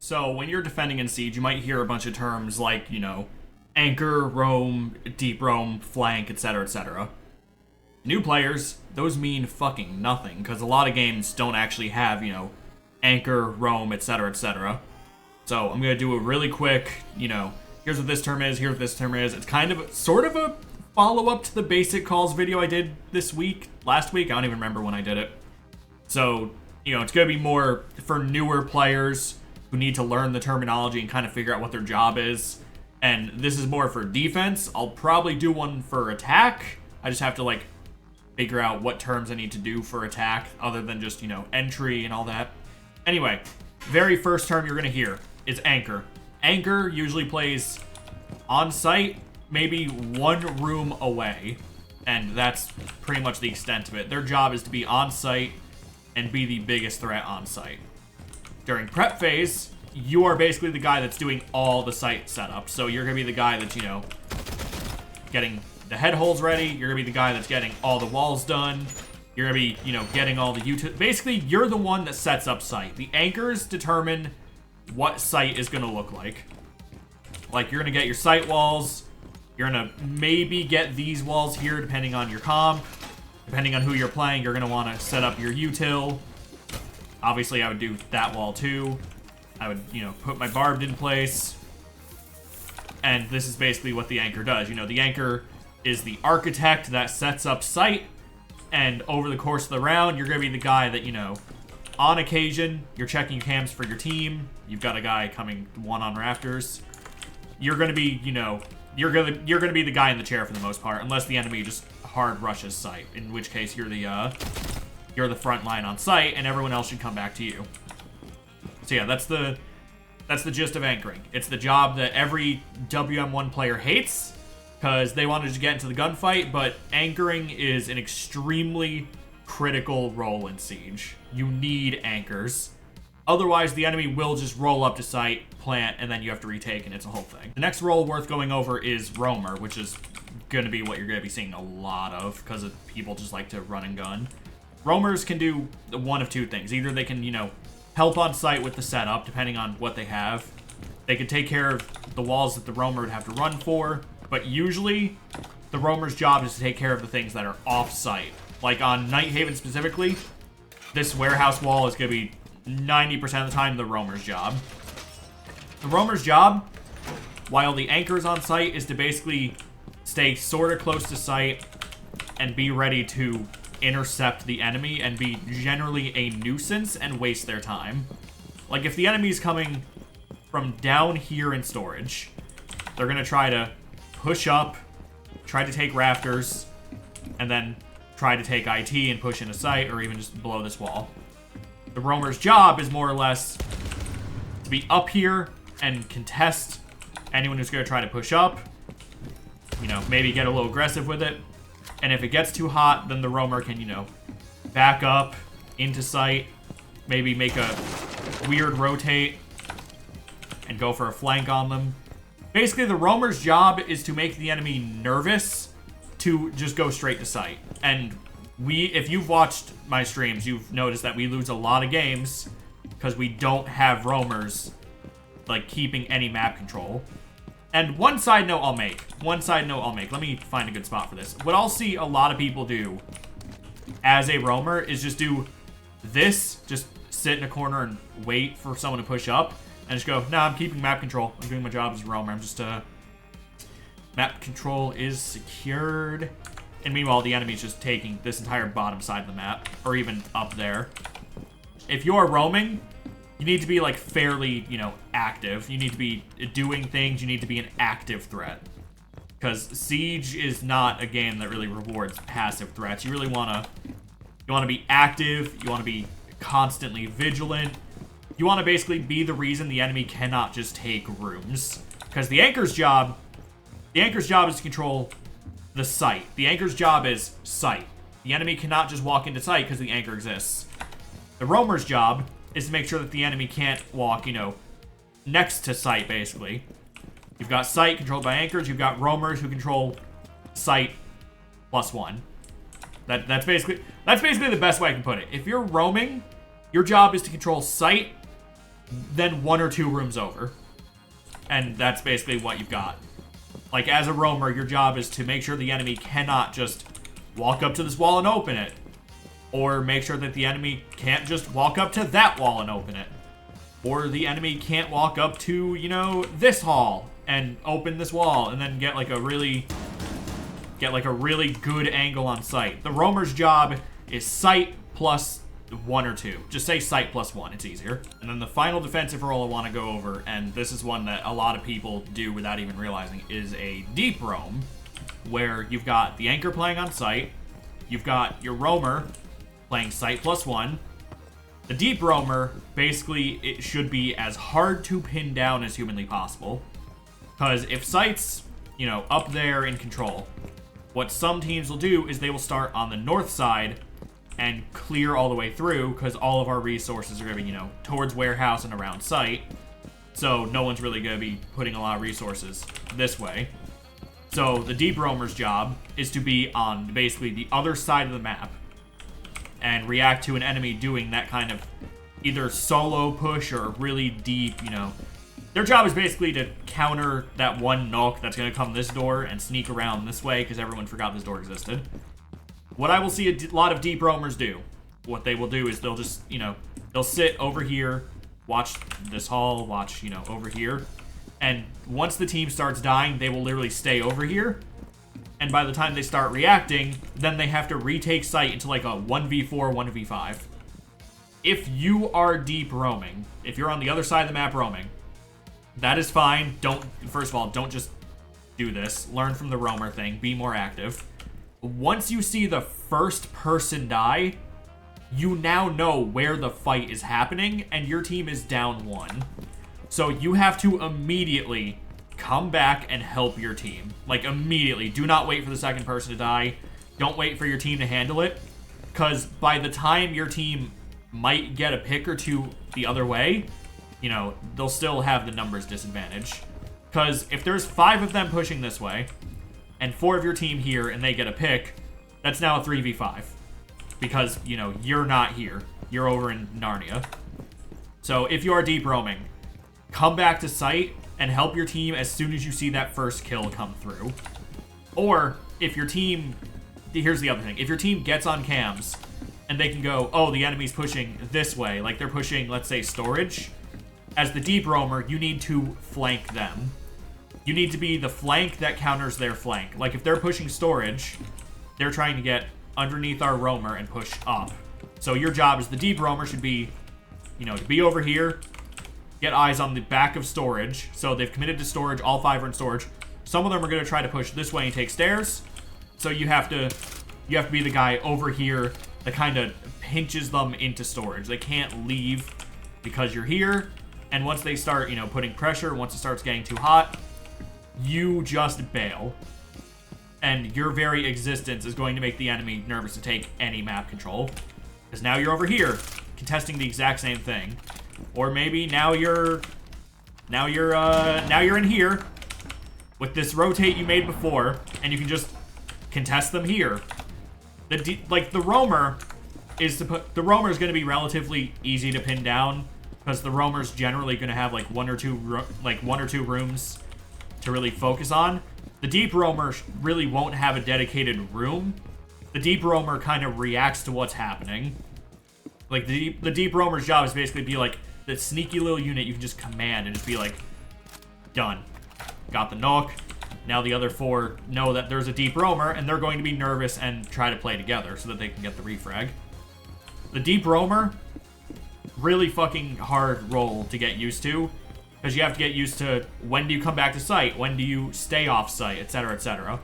So when you're defending in Siege, you might hear a bunch of terms like, anchor, roam, deep roam, flank, etc., etc. New players, those mean fucking nothing, because a lot of games don't actually have, anchor, roam, etc., etc. So I'm going to do a really quick, here's what this term is, here's what this term is. It's sort of a follow-up to the basic calls video I did last week. I don't even remember when I did it. So, it's going to be more for newer players who need to learn the terminology and kind of figure out what their job is. And this is more for defense. I'll probably do one for attack. I just have to, figure out what terms I need to do for attack other than just, entry and all that. Anyway, very first term you're going to hear is anchor. Anchor usually plays on site, maybe one room away, and that's pretty much the extent of it. Their job is to be on site and be the biggest threat on site. During prep phase, you are basically the guy that's doing all the site setup. So you're going to be the guy that's, getting the head holes ready. You're going to be the guy that's getting all the walls done. You're going to be, getting all the basically, you're the one that sets up site. The anchors determine what site is going to look like. You're going to get your site walls. You're going to maybe get these walls here, depending on your comp. Depending on who you're playing, you're going to want to set up your util. Obviously, I would do that wall too. I would, put my barbed in place. And this is basically what the anchor does. The anchor is the architect that sets up site. And over the course of the round, you're going to be the guy that, on occasion, you're checking cams for your team. You've got a guy coming one on rafters. You're going to be, you're going to be the guy in the chair for the most part, unless the enemy just hard rushes site, in which case you're the front line on site, and everyone else should come back to you. So yeah, that's the gist of anchoring. It's the job that every WM1 player hates, because they want to just get into the gunfight, but anchoring is an extremely critical role in Siege. You need anchors. Otherwise, the enemy will just roll up to site, plant, and then you have to retake, and it's a whole thing. The next role worth going over is roamer, which is going to be what you're going to be seeing a lot of, because people just like to run and gun. Roamers can do one of two things. Either they can, help on site with the setup, depending on what they have. They can take care of the walls that the roamer would have to run for, but usually the roamer's job is to take care of the things that are off-site. Like on Night Haven specifically, this warehouse wall is going to be 90% of the time the roamer's job. The roamer's job, while the anchor's on site, is to basically stay sort of close to site and be ready to intercept the enemy and be generally a nuisance and waste their time. If the enemy's coming from down here in storage, they're going to try to push up, try to take rafters, and then try to take IT and push into site, or even just blow this wall. The roamer's job is more or less to be up here and contest anyone who's going to try to push up. Maybe get a little aggressive with it. And if it gets too hot, then the roamer can, back up into site, maybe make a weird rotate and go for a flank on them. Basically, the roamer's job is to make the enemy nervous to just go straight to site. And if you've watched my streams, you've noticed that we lose a lot of games because we don't have roamers, keeping any map control. And one side note I'll make. Let me find a good spot for this. What I'll see a lot of people do as a roamer is just do this, just sit in a corner and wait for someone to push up, and just go, nah, I'm keeping map control. I'm doing my job as a roamer. I'm just, map control is secured. And meanwhile, the enemy's just taking this entire bottom side of the map, or even up there. If you're roaming, you need to be, fairly, active. You need to be doing things. You need to be an active threat. Because Siege is not a game that really rewards passive threats. You really want to be active. You want to be constantly vigilant. You want to basically be the reason the enemy cannot just take rooms. Because the anchor's job is to control the site. The anchor's job is site. The enemy cannot just walk into site because the anchor exists. The roamer's job is to make sure that the enemy can't walk, next to site, basically. You've got site controlled by anchors. You've got roamers who control site +1. That's basically the best way I can put it. If you're roaming, your job is to control site then 1 or 2 rooms over. And that's basically what you've got. Like, as a roamer, your job is to make sure the enemy cannot just walk up to this wall and open it. Or make sure that the enemy can't just walk up to that wall and open it. Or the enemy can't walk up to, you know, this hall and open this wall and then get like a really good angle on sight. The roamer's job is sight plus 1 or 2. Just say sight plus 1, it's easier. And then the final defensive role I want to go over, and this is one that a lot of people do without even realizing, is a deep roam, where you've got the anchor playing on sight, you've got your roamer playing sight plus 1. The deep roamer, basically, it should be as hard to pin down as humanly possible. Because if sight's, you know, up there in control, what some teams will do is they will start on the north side and clear all the way through, because all of our resources are going to be, you know, towards warehouse and around sight. So no one's really going to be putting a lot of resources this way. So the deep roamer's job is to be on basically the other side of the map and react to an enemy doing that kind of either solo push or really deep, you know. Their job is basically to counter that one knock that's going to come this door and sneak around this way because everyone forgot this door existed. What I will see a lot of deep roamers do, what they will do is they'll just, you know, they'll sit over here, watch this hall, watch, you know, over here. And once the team starts dying, they will literally stay over here. And by the time they start reacting, then they have to retake sight into like a 1v4, 1v5. If you are deep roaming, if you're on the other side of the map roaming, that is fine. First of all, don't just do this. Learn from the roamer thing. Be more active. Once you see the first person die, you now know where the fight is happening, and your team is down 1. So you have to immediately come back and help your team. Like, immediately. Do not wait for the second person to die. Don't wait for your team to handle it, because by the time your team might get a pick or 2 the other way, you know, they'll still have the numbers disadvantage. Because if there's 5 of them pushing this way, and 4 of your team here, and they get a pick, that's now a 3v5. Because, you know, you're not here. You're over in Narnia. So if you are deep roaming, come back to sight and help your team as soon as you see that first kill come through. Or, if your team... Here's the other thing. If your team gets on cams, and they can go, oh, the enemy's pushing this way, like they're pushing, let's say, storage, as the deep roamer, you need to flank them. You need to be the flank that counters their flank. Like, if they're pushing storage, they're trying to get underneath our roamer and push up. So your job as the deep roamer should be, you know, to be over here, get eyes on the back of storage. So they've committed to storage, all 5 are in storage. Some of them are going to try to push this way and take stairs. So you have to be the guy over here that kind of pinches them into storage. They can't leave because you're here. And once they start, you know, putting pressure, once it starts getting too hot, you just bail. And your very existence is going to make the enemy nervous to take any map control. Because now you're over here, contesting the exact same thing. Or maybe now you're in here with this rotate you made before, and you can just contest them here. The roamer is going to be relatively easy to pin down, because the roamer's generally going to have like one or two rooms to really focus on. The deep roamer really won't have a dedicated room. The deep roamer kind of reacts to what's happening. Like, the deep roamer's job is basically be like the sneaky little unit you can just command and just be like, done. Got the knock. Now the other 4 know that there's a deep roamer, and they're going to be nervous and try to play together so that they can get the refrag. The deep roamer, really fucking hard role to get used to, because you have to get used to when do you come back to sight, when do you stay off sight, etc., etc.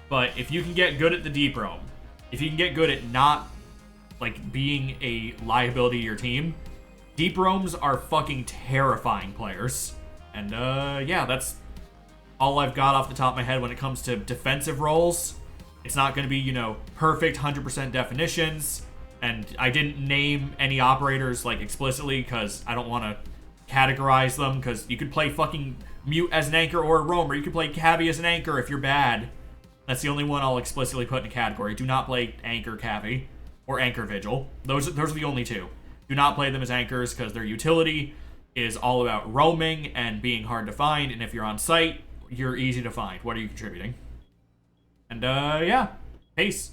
But if you can get good at the deep roam, if you can get good at not, like, being a liability to your team, deep roams are fucking terrifying players. And, yeah, that's all I've got off the top of my head when it comes to defensive roles. It's not going to be, you know, perfect 100% definitions, and I didn't name any operators, like, explicitly, because I don't want to categorize them, because you could play fucking mute as an anchor or a roamer. You could play cavi as an anchor if you're bad. That's the only one I'll explicitly put in a category. Do not play anchor cavi or anchor vigil. Those are the only 2. Do not play them as anchors because they're utility. is all about roaming and being hard to find, and if you're on site, you're easy to find. What are you contributing? And, yeah. Peace.